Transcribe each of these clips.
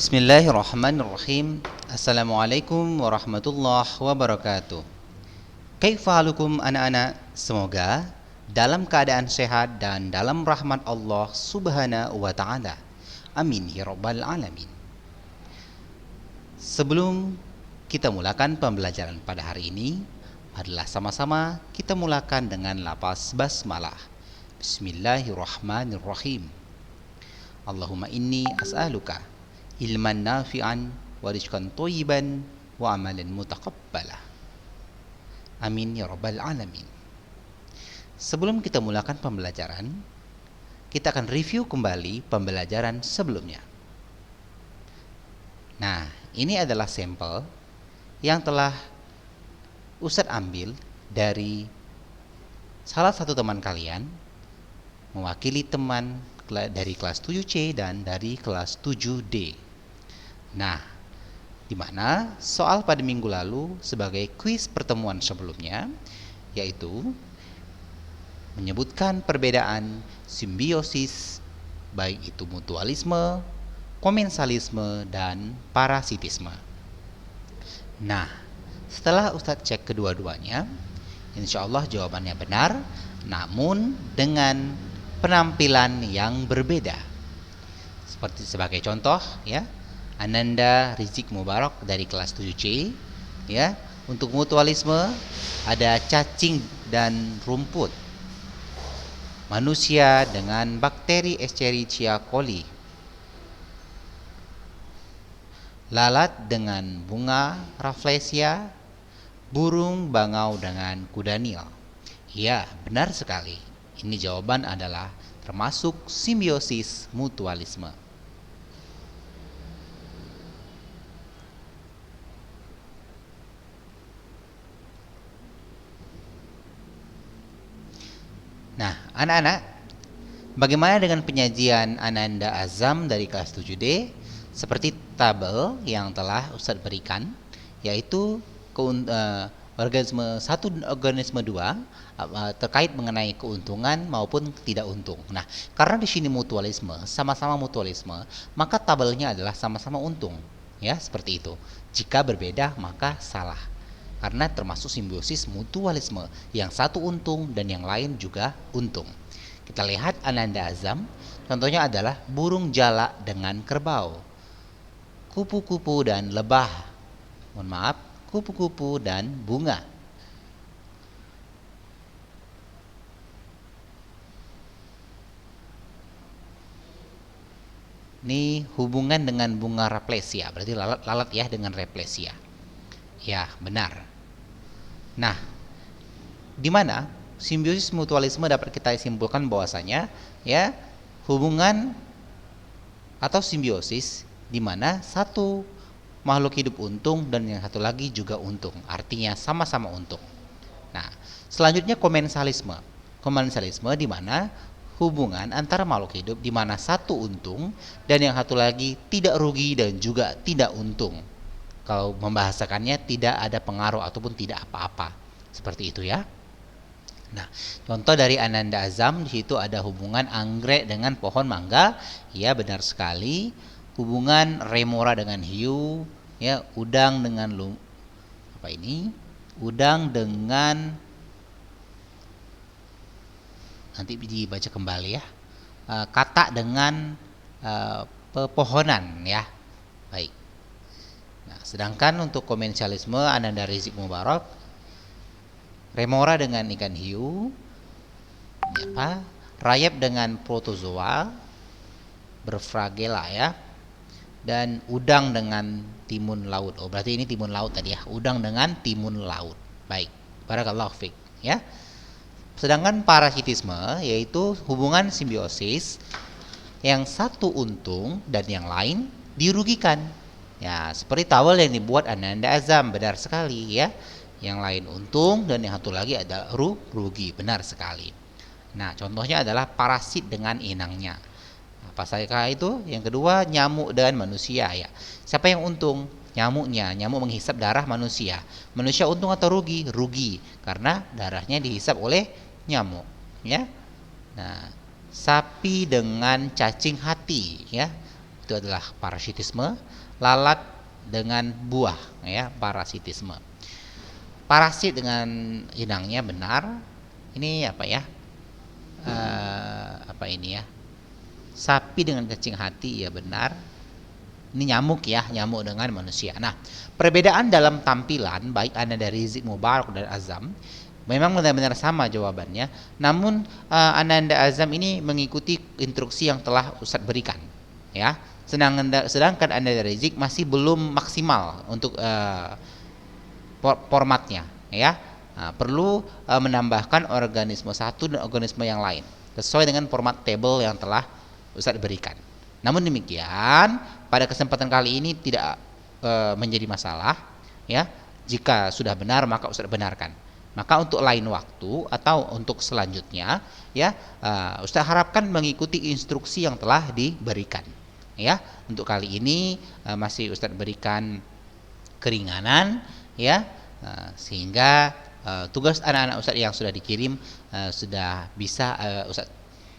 Bismillahirrahmanirrahim. Assalamualaikum warahmatullahi wabarakatuh. Kaifahalukum anak-anak? Semoga dalam keadaan sehat dan dalam rahmat Allah subhanahu wa ta'ala. Amin ya rabbal alamin. Sebelum kita mulakan pembelajaran pada hari ini, marilah sama-sama kita mulakan dengan lafaz basmalah. Bismillahirrahmanirrahim. Allahumma inni as'aluka ilman nafi'an wa rizqan thayyiban wa amalan mutaqabbala. Amin ya rabbal alamin. Sebelum kita mulakan pembelajaran, kita akan review kembali pembelajaran sebelumnya. Nah, ini adalah sampel yang telah Ustadz ambil dari salah satu teman kalian, mewakili teman dari kelas 7C dan dari kelas 7D. Nah, di mana soal pada minggu lalu sebagai kuis pertemuan sebelumnya, yaitu menyebutkan perbedaan simbiosis, baik itu mutualisme, komensalisme, dan parasitisme. Nah, setelah Ustadz cek kedua-duanya, insya Allah jawabannya benar, namun dengan penampilan yang berbeda. Seperti sebagai contoh, ya, Ananda Rizik Mubarak dari kelas 7C, ya. Untuk mutualisme ada cacing dan rumput. Manusia dengan bakteri Escherichia coli. Lalat dengan bunga Rafflesia, burung bangau dengan kuda Nil. Ya, benar sekali. Ini jawaban adalah termasuk simbiosis mutualisme. Nah, anak-anak, bagaimana dengan penyajian Ananda Azam dari kelas 7D? Seperti tabel yang telah Ustadz berikan, yaitu organisme 1 dan organisme 2 terkait mengenai keuntungan maupun tidak untung. Nah, karena di sini mutualisme, sama-sama mutualisme, maka tabelnya adalah sama-sama untung. Ya, seperti itu. Jika berbeda, maka salah. Karena termasuk simbiosis mutualisme, yang satu untung dan yang lain juga untung. Kita lihat Ananda Azam, contohnya adalah burung jalak dengan kerbau, kupu-kupu dan lebah, kupu-kupu dan bunga. Ini hubungan dengan bunga Rafflesia, berarti lalat ya dengan Rafflesia. Ya, benar. Nah, di mana simbiosis mutualisme dapat kita simpulkan bahwasanya, ya, hubungan atau simbiosis di mana satu makhluk hidup untung dan yang satu lagi juga untung, artinya sama-sama untung. Nah, selanjutnya komensalisme. Komensalisme di mana hubungan antara makhluk hidup di mana satu untung dan yang satu lagi tidak rugi dan juga tidak untung. Kalau membahasakannya tidak ada pengaruh ataupun tidak apa-apa. Seperti itu ya. Nah, contoh dari Ananda Azam di situ ada hubungan anggrek dengan pohon mangga. Ya, benar sekali. Hubungan remora dengan hiu, ya, udang dengan udang dengan, nanti dibaca kembali ya. Katak dengan pepohonan ya. Baik. Nah, sedangkan untuk komensalisme Ananda Rizik Mubarak, remora dengan ikan hiu, rayap dengan protozoa, berflagela ya, dan udang dengan timun laut. Oh, berarti ini timun laut tadi ya, udang dengan timun laut. Baik, barakallahu fiik ya. Sedangkan parasitisme yaitu hubungan simbiosis yang satu untung dan yang lain dirugikan. Ya, seperti tawel yang dibuat Ananda Azam, benar sekali ya. Yang lain untung dan yang satu lagi adalah rugi, benar sekali. Nah, contohnya adalah parasit dengan inangnya. Apa saja itu? Yang kedua, nyamuk dan manusia ya. Siapa yang untung? Nyamuknya. Nyamuk menghisap darah manusia. Manusia untung atau rugi? Rugi, karena darahnya dihisap oleh nyamuk ya. Nah, sapi dengan cacing hati ya. itu adalah parasitisme. Lalat dengan buah, ya, parasitisme. Parasit dengan inangnya benar. Ini apa ya? Apa ini ya? Sapi dengan kencing hati, ya benar. Ini nyamuk ya, nyamuk dengan manusia. Nah, perbedaan dalam tampilan baik Ananda Rizik, Mubarak dan Azam memang benar-benar sama jawabannya. Namun Ananda Azam ini mengikuti instruksi yang telah Ustadz berikan, ya. Sedangkan Ananda Rizik masih belum maksimal untuk formatnya, ya. Nah, perlu menambahkan organisme satu dan organisme yang lain sesuai dengan format table yang telah Ustadz berikan. Namun demikian, pada kesempatan kali ini tidak menjadi masalah, ya. Jika sudah benar maka Ustadz benarkan. Maka untuk lain waktu atau untuk selanjutnya, ya, Ustadz harapkan mengikuti instruksi yang telah diberikan, ya. Untuk kali ini masih Ustadz berikan keringanan, ya, sehingga tugas anak-anak Ustadz yang sudah dikirim sudah bisa Ustadz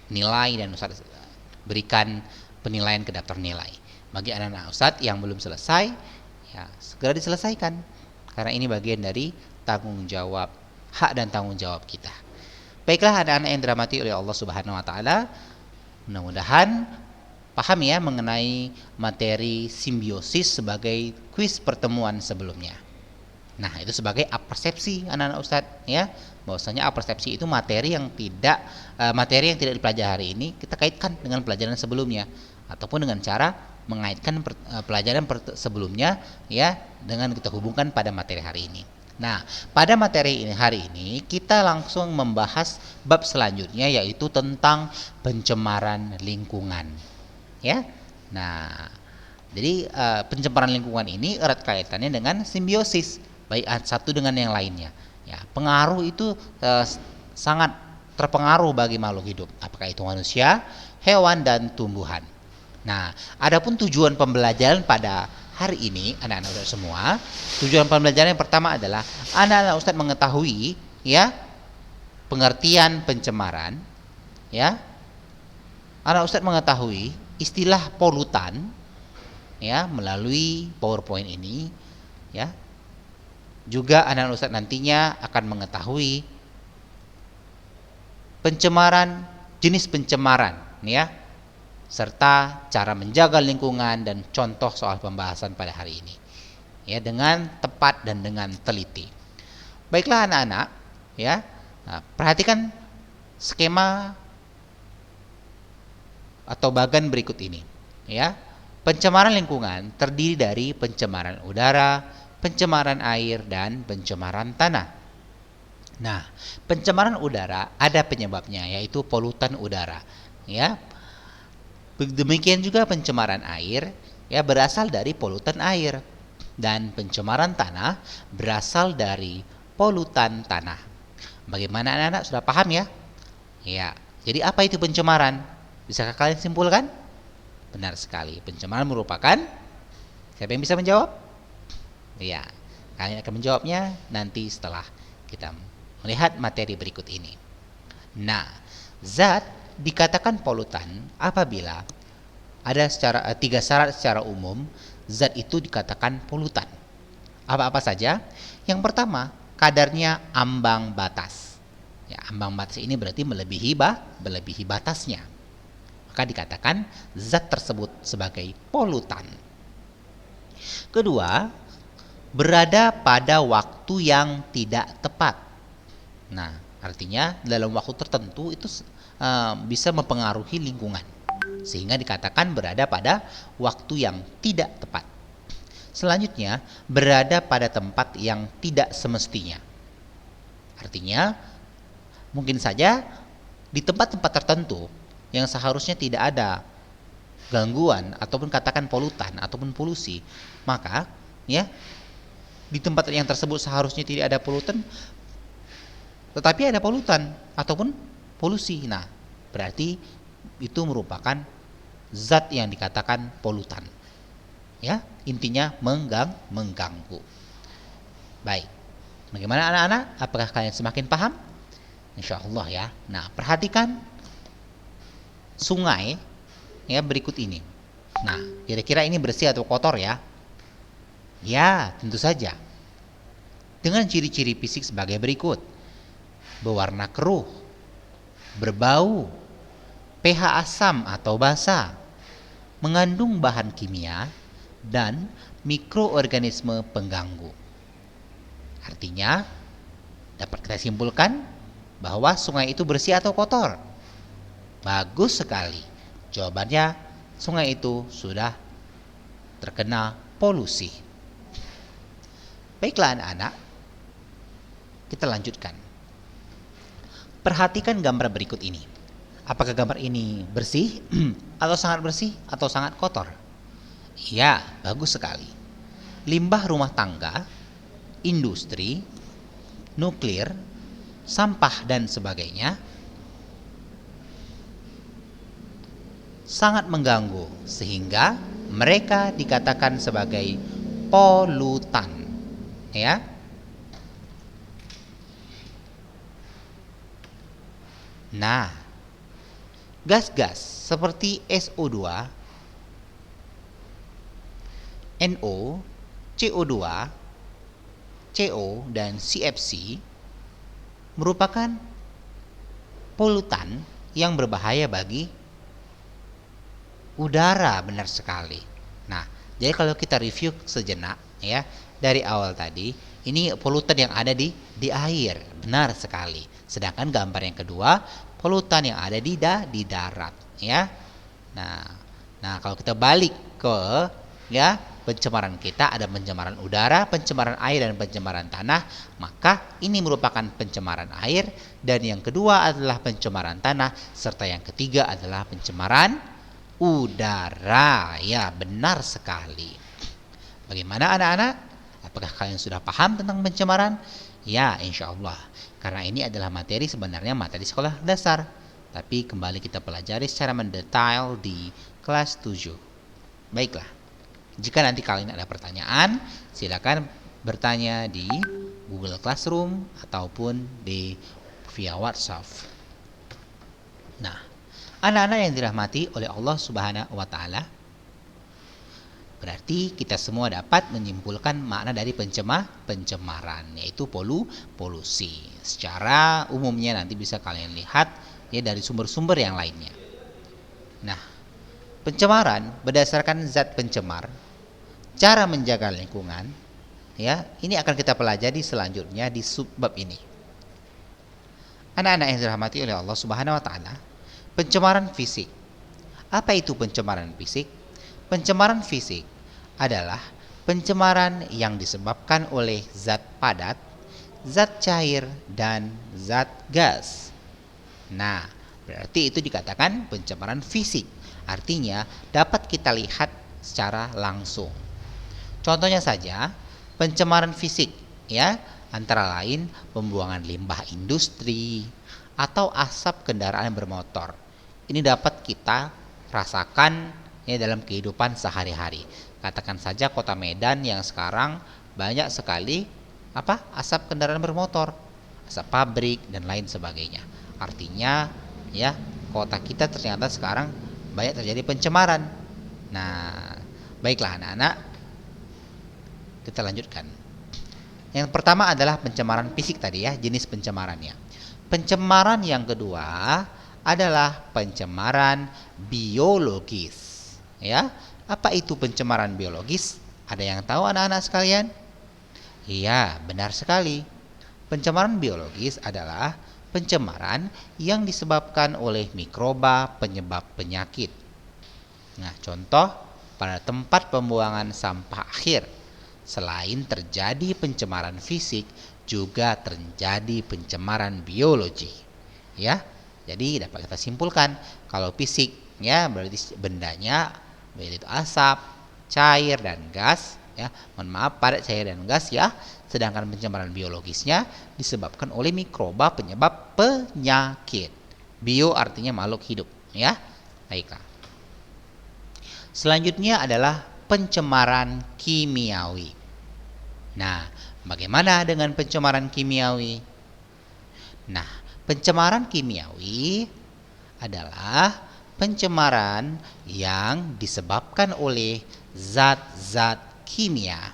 nilai dan Ustadz berikan penilaian ke daftar nilai. Bagi anak-anak Ustadz yang belum selesai, ya segera diselesaikan, karena ini bagian dari tanggung jawab, hak dan tanggung jawab kita. Baiklah anak-anak yang dirahmati oleh Allah Subhanahu wa taala, mudah-mudahan paham ya mengenai materi simbiosis sebagai kuis pertemuan sebelumnya. Nah, itu sebagai apersepsi anak-anak Ustadz, ya. Bahwasanya apersepsi itu materi yang tidak dipelajari hari ini kita kaitkan dengan pelajaran sebelumnya, ataupun dengan cara mengaitkan pelajaran sebelumnya, ya, dengan kita hubungkan pada materi hari ini. Nah, pada materi ini hari ini kita langsung membahas bab selanjutnya, yaitu tentang pencemaran lingkungan, ya. Nah, jadi pencemaran lingkungan ini erat kaitannya dengan simbiosis baik satu dengan yang lainnya. Ya, pengaruh itu sangat terpengaruh bagi makhluk hidup, apakah itu manusia, hewan dan tumbuhan. Nah, adapun tujuan pembelajaran pada hari ini anak-anak Ustadz semua, tujuan pembelajaran yang pertama adalah anak-anak Ustadz mengetahui, ya, pengertian pencemaran, ya. Anak Ustadz mengetahui istilah polutan, ya, melalui PowerPoint ini, ya. Juga anak Ustadz nantinya akan mengetahui pencemaran, jenis pencemaran, ya, serta cara menjaga lingkungan dan contoh soal pembahasan pada hari ini, ya, dengan tepat dan dengan teliti. Baiklah anak-anak, ya, nah, perhatikan skema atau bagan berikut ini, ya. Pencemaran lingkungan terdiri dari pencemaran udara, pencemaran air, dan pencemaran tanah. Nah, pencemaran udara ada penyebabnya, yaitu polutan udara, ya. Demikian juga pencemaran air, ya, berasal dari polutan air, dan pencemaran tanah berasal dari polutan tanah. Bagaimana anak-anak sudah paham ya? Ya. Jadi apa itu pencemaran? Bisakah kalian simpulkan? Benar sekali. Pencemaran merupakan, siapa yang bisa menjawab? Ya, kalian akan menjawabnya nanti setelah kita melihat materi berikut ini. Nah, zat dikatakan polutan apabila ada tiga syarat secara umum zat itu dikatakan polutan. Apa-apa saja? Yang pertama, kadarnya ambang batas. Ya, ambang batas ini berarti melebihi batasnya. Maka dikatakan zat tersebut sebagai polutan. Kedua, berada pada waktu yang tidak tepat. Nah, artinya dalam waktu tertentu itu bisa mempengaruhi lingkungan, sehingga dikatakan berada pada waktu yang tidak tepat. Selanjutnya, berada pada tempat yang tidak semestinya. Artinya, mungkin saja di tempat-tempat tertentu yang seharusnya tidak ada gangguan ataupun katakan polutan ataupun polusi, maka, ya, di tempat yang tersebut seharusnya tidak ada polutan, tetapi ada polutan ataupun polusi. Nah, berarti itu merupakan zat yang dikatakan polutan. Ya, intinya mengganggu. Baik. Bagaimana anak-anak? Apakah kalian semakin paham? Insyaallah ya. Nah, perhatikan sungai, ya, berikut ini. Nah, kira-kira ini bersih atau kotor ya? Ya, tentu saja. Dengan ciri-ciri fisik sebagai berikut: berwarna keruh, berbau, pH asam atau basa, mengandung bahan kimia, dan mikroorganisme pengganggu. Artinya, dapat kita simpulkan bahwa sungai itu bersih atau kotor? Bagus sekali. Jawabannya, sungai itu sudah terkena polusi. Baiklah anak-anak, kita lanjutkan. Perhatikan gambar berikut ini. Apakah gambar ini bersih atau sangat bersih atau sangat kotor? Ya, bagus sekali. Limbah rumah tangga, industri, nuklir, sampah dan sebagainya sangat mengganggu sehingga mereka dikatakan sebagai polutan, ya. Nah, gas-gas seperti SO2, NO, CO2, CO, dan CFC merupakan polutan yang berbahaya bagi udara, benar sekali. Nah, jadi kalau kita review sejenak ya, dari awal tadi, ini polutan yang ada di air, benar sekali. Sedangkan gambar yang kedua, polutan yang ada di darat, ya. Nah, kalau kita balik ke ya pencemaran kita, ada pencemaran udara, pencemaran air, dan pencemaran tanah, maka ini merupakan pencemaran air, dan yang kedua adalah pencemaran tanah, serta yang ketiga adalah pencemaran udara. Ya, benar sekali. Bagaimana anak-anak? Apakah kalian sudah paham tentang pencemaran? Ya, insya Allah. Karena ini adalah sebenarnya materi sekolah dasar. Tapi kembali kita pelajari secara mendetail di kelas 7. Baiklah. Jika nanti kalian ada pertanyaan, silakan bertanya di Google Classroom ataupun via WhatsApp. Nah, anak-anak yang dirahmati oleh Allah Subhanahu wa Ta'ala, berarti kita semua dapat menyimpulkan makna dari pencemaran, yaitu polusi. Secara umumnya nanti bisa kalian lihat ya dari sumber-sumber yang lainnya. Nah, pencemaran berdasarkan zat pencemar, cara menjaga lingkungan, ya, ini akan kita pelajari selanjutnya di subbab ini. Anak-anak yang dirahmati oleh Allah Subhanahu wa Ta'ala, pencemaran fisik. Apa itu pencemaran fisik? Pencemaran fisik adalah pencemaran yang disebabkan oleh zat padat, zat cair, dan zat gas. Nah, berarti itu dikatakan pencemaran fisik. Artinya dapat kita lihat secara langsung. Contohnya saja, pencemaran fisik ya, antara lain pembuangan limbah industri atau asap kendaraan bermotor. Ini dapat kita rasakan ya dalam kehidupan sehari-hari. Katakan saja kota Medan yang sekarang banyak sekali asap kendaraan bermotor, asap pabrik dan lain sebagainya. Artinya ya, kota kita ternyata sekarang banyak terjadi pencemaran. Nah, baiklah anak-anak, kita lanjutkan. Yang pertama adalah pencemaran fisik tadi ya, jenis pencemarannya. Pencemaran yang kedua adalah pencemaran biologis. Ya, apa itu pencemaran biologis? Ada yang tahu anak-anak sekalian? Iya, benar sekali. Pencemaran biologis adalah pencemaran yang disebabkan oleh mikroba penyebab penyakit. Nah, contoh pada tempat pembuangan sampah akhir, selain terjadi pencemaran fisik, juga terjadi pencemaran biologi. Ya, jadi dapat kita simpulkan kalau fisik ya berarti bendanya yaitu asap, cair, dan gas ya. Mohon maaf, padat, cair, dan gas ya. Sedangkan pencemaran biologisnya disebabkan oleh mikroba penyebab penyakit. Bio artinya makhluk hidup ya. Baiklah. Selanjutnya adalah pencemaran kimiawi. Nah, bagaimana dengan pencemaran kimiawi? Nah, pencemaran kimiawi adalah pencemaran yang disebabkan oleh zat-zat kimia.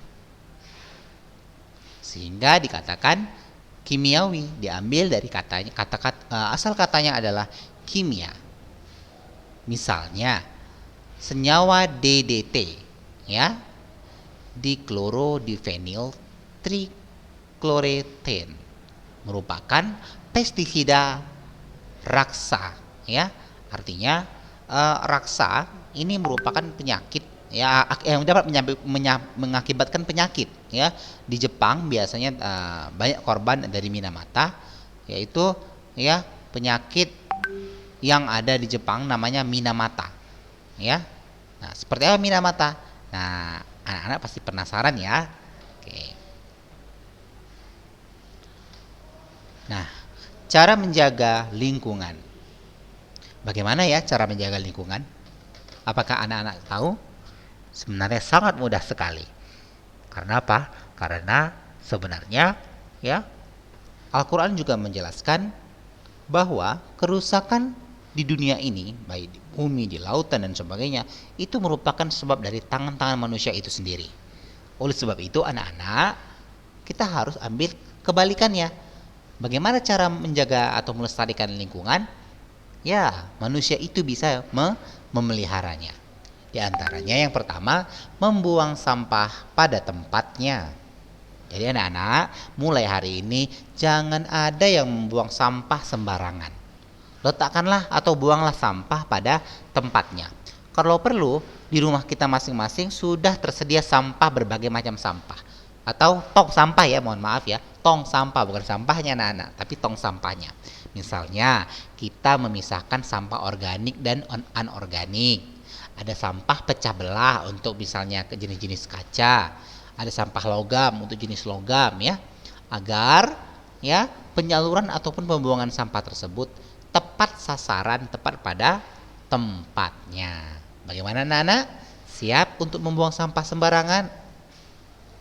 Sehingga dikatakan kimiawi, diambil dari katanya, asal katanya adalah kimia. Misalnya senyawa DDT, ya, diklorodifenyl trichloroethane, merupakan pestisida raksa, ya. Artinya raksa ini merupakan penyakit, ya, yang dapat mengakibatkan penyakit, ya. Di Jepang biasanya banyak korban dari Minamata, yaitu, ya, penyakit yang ada di Jepang namanya Minamata, ya. Nah, seperti apa Minamata? Nah, anak-anak pasti penasaran, ya. Oke. Nah, cara menjaga lingkungan. Bagaimana ya cara menjaga lingkungan? Apakah anak-anak tahu? Sebenarnya sangat mudah sekali. Karena apa? Karena sebenarnya, ya, Al-Quran juga menjelaskan bahwa kerusakan di dunia ini, baik di bumi, di lautan dan sebagainya, itu merupakan sebab dari tangan-tangan manusia itu sendiri. Oleh sebab itu anak-anak, kita harus ambil kebalikannya. Bagaimana cara menjaga atau melestarikan lingkungan? Ya, manusia itu bisa memeliharanya. Di antaranya yang pertama, membuang sampah pada tempatnya. Jadi anak-anak, mulai hari ini jangan ada yang membuang sampah sembarangan. Letakkanlah atau buanglah sampah pada tempatnya. Kalau perlu, di rumah kita masing-masing sudah tersedia sampah, berbagai macam sampah. Atau tong sampah, ya, mohon maaf ya, tong sampah, bukan sampahnya anak-anak, tapi tong sampahnya. Misalnya, kita memisahkan sampah organik dan anorganik. Ada sampah pecah belah untuk misalnya ke jenis-jenis kaca. Ada sampah logam untuk jenis logam, ya. Agar, ya, penyaluran ataupun pembuangan sampah tersebut tepat sasaran, tepat pada tempatnya. Bagaimana anak-anak? Siap untuk membuang sampah sembarangan?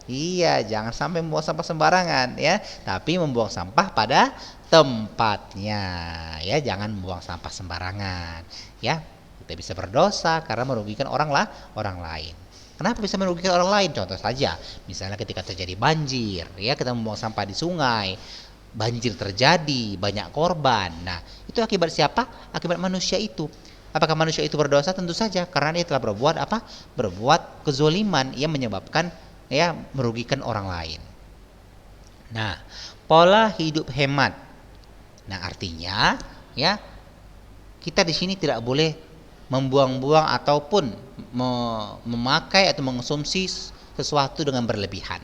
Iya, jangan sampai membuang sampah sembarangan, ya, tapi membuang sampah pada tempatnya, ya, jangan membuang sampah sembarangan, ya. Kita bisa berdosa karena merugikan orang lain. Kenapa bisa merugikan orang lain? Contoh saja, misalnya ketika terjadi banjir, ya, kita membuang sampah di sungai, banjir terjadi, banyak korban. Nah, itu akibat siapa? Akibat manusia itu. Apakah manusia itu berdosa? Tentu saja, karena dia telah berbuat apa? Berbuat kezoliman yang menyebabkan, ya, merugikan orang lain. Nah, pola hidup hemat. Nah, artinya, ya, kita di sini tidak boleh membuang-buang ataupun memakai atau mengonsumsi sesuatu dengan berlebihan.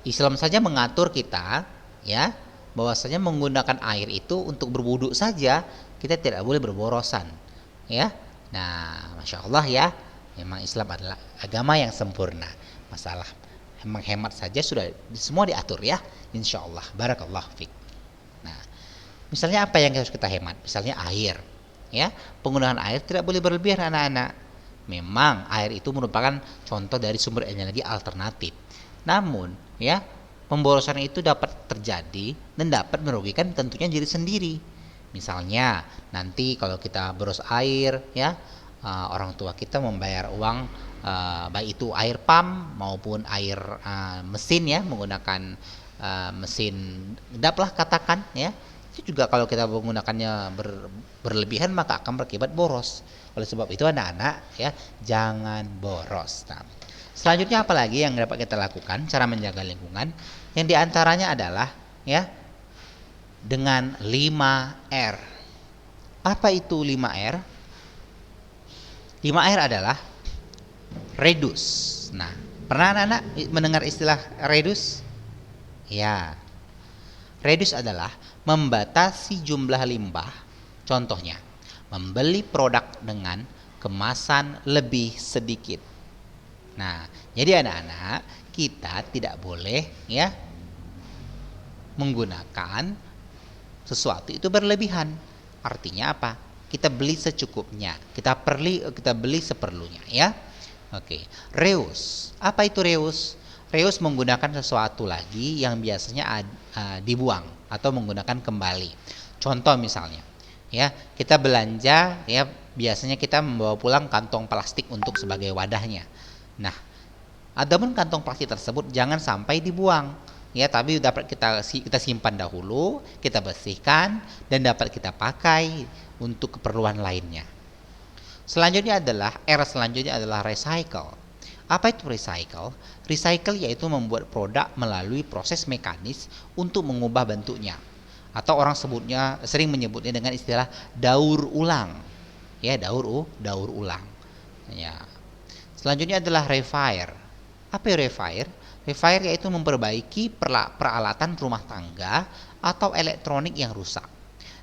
Islam saja mengatur kita, ya, bahwasanya menggunakan air itu untuk berwudu saja, kita tidak boleh berborosan, ya. Nah, masya Allah, ya, memang Islam adalah agama yang sempurna. Masalah menghemat saja sudah semua diatur, ya, insya Allah. Barakallahu fiik. Nah, misalnya apa yang harus kita hemat? Misalnya air, ya, penggunaan air tidak boleh berlebihan anak-anak. Memang air itu merupakan contoh dari sumber energi alternatif. Namun, ya, pemborosan itu dapat terjadi dan dapat merugikan tentunya diri sendiri. Misalnya nanti kalau kita boros air, ya, orang tua kita membayar uang, baik itu air pump maupun air mesin, ya, menggunakan mesin gedap lah katakan, ya. Itu juga kalau kita menggunakannya berlebihan maka akan berakibat boros. Oleh sebab itu anak-anak, ya, jangan boros. Nah, selanjutnya apa lagi yang dapat kita lakukan cara menjaga lingkungan? Yang diantaranya adalah, ya, dengan 5R. Apa itu 5R? 5R adalah reduce. Nah, pernah anak-anak mendengar istilah reduce? Ya. Reduce adalah membatasi jumlah limbah. Contohnya, membeli produk dengan kemasan lebih sedikit. Nah, jadi anak-anak, kita tidak boleh, ya, menggunakan sesuatu itu berlebihan. Artinya apa? Kita beli secukupnya, kita beli seperlunya, ya. Oke. Reuse. Apa itu reuse? Reuse menggunakan sesuatu lagi yang biasanya dibuang atau menggunakan kembali. Contoh misalnya, Ya, kita belanja ya, biasanya kita membawa pulang kantong plastik untuk sebagai wadahnya. Nah, adapun kantong plastik tersebut jangan sampai dibuang ya, tapi dapat kita simpan dahulu, kita bersihkan dan dapat kita pakai untuk keperluan lainnya. Selanjutnya adalah recycle. Apa itu recycle? Recycle yaitu membuat produk melalui proses mekanis untuk mengubah bentuknya. Atau orang sering menyebutnya dengan istilah daur ulang. Ya, daur ulang. Ya. Selanjutnya adalah refire. Apa itu refire? Refire yaitu memperbaiki peralatan rumah tangga atau elektronik yang rusak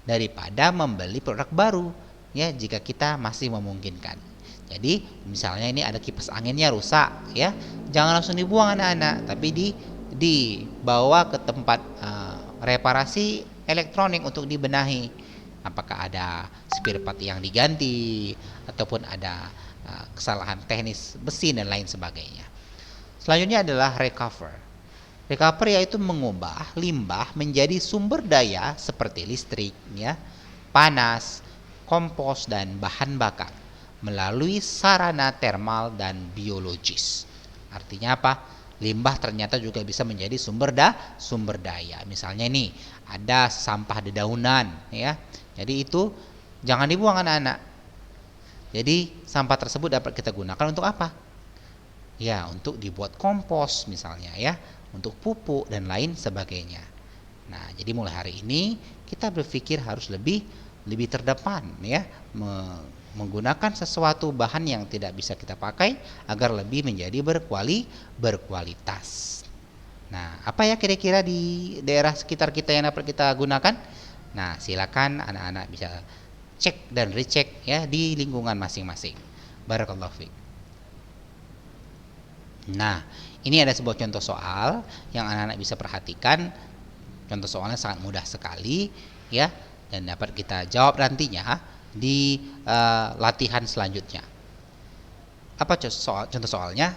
daripada membeli produk baru. Ya, jika kita masih memungkinkan. Jadi misalnya ini ada kipas anginnya rusak ya, jangan langsung dibuang anak-anak, tapi dibawa ke tempat reparasi elektronik untuk dibenahi. Apakah ada spare part yang diganti ataupun ada kesalahan teknis besi dan lain sebagainya. Selanjutnya adalah recover. Recover yaitu mengubah limbah menjadi sumber daya seperti listrik ya, panas, kompos dan bahan bakar melalui sarana termal dan biologis. Artinya apa? Limbah ternyata juga bisa menjadi sumber daya. Misalnya ini ada sampah dedaunan ya. Jadi itu jangan dibuang anak-anak. Jadi sampah tersebut dapat kita gunakan untuk apa? Ya, untuk dibuat kompos misalnya ya, untuk pupuk dan lain sebagainya. Nah, jadi mulai hari ini kita berpikir harus lebih terdepan ya, menggunakan sesuatu bahan yang tidak bisa kita pakai agar lebih menjadi berkualitas. Nah, apa ya kira-kira di daerah sekitar kita yang dapat kita gunakan? Nah, silakan anak-anak bisa cek dan recheck ya di lingkungan masing-masing. Barakallahu fiik. Nah, ini ada sebuah contoh soal yang anak-anak bisa perhatikan. Contoh soalnya sangat mudah sekali ya, dan dapat kita jawab nantinya di latihan selanjutnya. Apa contoh soalnya?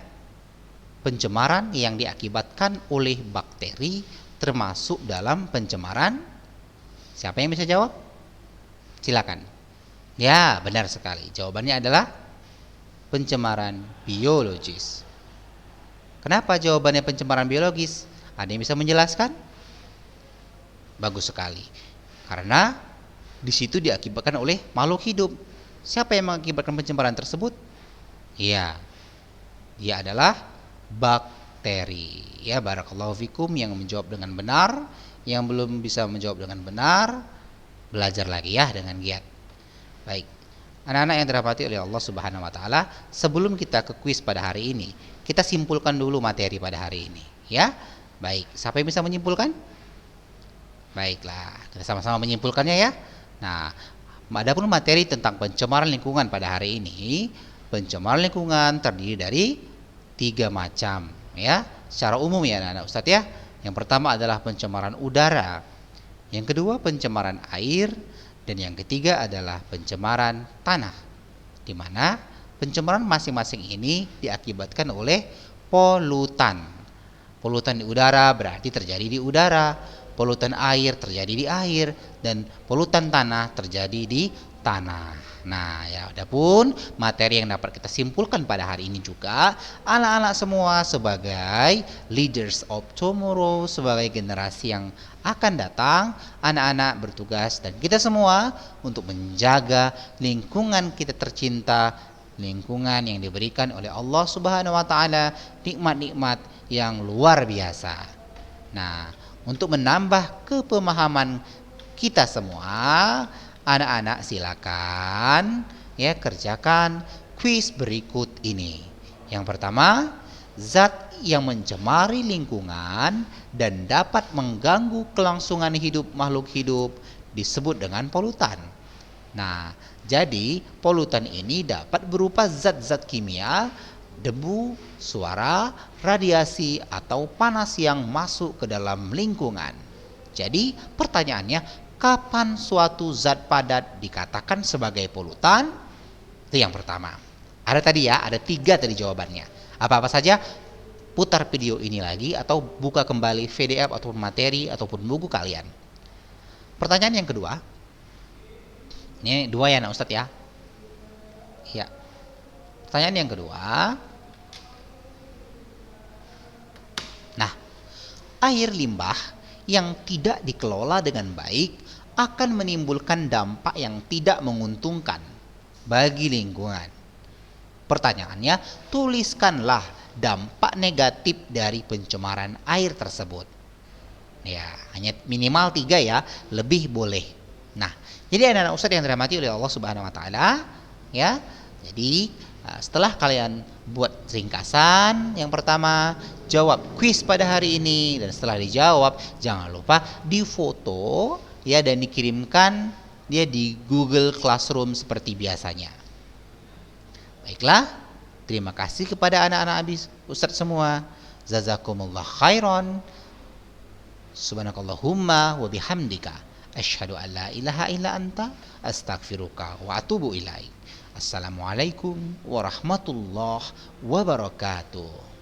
Pencemaran yang diakibatkan oleh bakteri termasuk dalam pencemaran. Siapa yang bisa jawab? Silakan. Ya, benar sekali. Jawabannya adalah pencemaran biologis. Kenapa jawabannya pencemaran biologis? Ada yang bisa menjelaskan? Bagus sekali. Karena di situ diakibatkan oleh makhluk hidup. Siapa yang mengakibatkan pencemaran tersebut? Iya, dia adalah bakteri. Ya, barakallahu fikum yang menjawab dengan benar. Yang belum bisa menjawab dengan benar, belajar lagi ya dengan giat. Baik, anak-anak yang dirahmati oleh Allah Subhanahu wa taala, sebelum kita ke kuis pada hari ini, kita simpulkan dulu materi pada hari ini, ya. Baik, siapa yang bisa menyimpulkan? Baiklah, kita sama-sama menyimpulkannya ya. Nah, adapun materi tentang pencemaran lingkungan pada hari ini, pencemaran lingkungan terdiri dari 3 macam, ya. Secara umum ya anak-anak Ustadz ya. Yang pertama adalah pencemaran udara, yang kedua pencemaran air, dan yang ketiga adalah pencemaran tanah, di mana pencemaran masing-masing ini diakibatkan oleh polutan. Polutan di udara berarti terjadi di udara, polutan air terjadi di air, dan polutan tanah terjadi di tanah. Nah, ya adapun materi yang dapat kita simpulkan pada hari ini juga, anak-anak semua sebagai leaders of tomorrow, sebagai generasi yang akan datang, anak-anak bertugas dan kita semua untuk menjaga lingkungan kita tercinta, lingkungan yang diberikan oleh Allah Subhanahu wa taala, nikmat-nikmat yang luar biasa. Nah, untuk menambah kepemahaman kita semua, anak-anak silakan ya kerjakan kuis berikut ini. Yang pertama, zat yang mencemari lingkungan dan dapat mengganggu kelangsungan hidup makhluk hidup disebut dengan polutan. Nah, jadi polutan ini dapat berupa zat-zat kimia, debu, suara, radiasi, atau panas yang masuk ke dalam lingkungan. Jadi pertanyaannya, kapan suatu zat padat dikatakan sebagai polutan? Itu yang pertama. Ada tadi ya, ada 3 tadi jawabannya. Apa-apa saja? Putar video ini lagi atau buka kembali PDF ataupun materi ataupun buku kalian. Pertanyaan yang kedua, Ini dua ya, Ustadz ya. Ya. Pertanyaan yang kedua. Nah, air limbah yang tidak dikelola dengan baik akan menimbulkan dampak yang tidak menguntungkan bagi lingkungan. Pertanyaannya, tuliskanlah dampak negatif dari pencemaran air tersebut. Ya, hanya minimal 3 ya, lebih boleh. Nah, jadi anak-anak Ustadz yang dirahmati oleh Allah Subhanahu wa taala, ya. Jadi, setelah kalian buat ringkasan, yang pertama jawab kuis pada hari ini, dan setelah dijawab jangan lupa difoto ya dan dikirimkan dia di Google Classroom seperti biasanya. Baiklah, terima kasih kepada anak-anak Ustadz semua. Jazakumullah khairan. Subhanakallahumma wa bihamdika asyhadu an la ilaha illa anta astaghfiruka wa atubu ilaik. Assalamualaikum warahmatullahi wabarakatuh.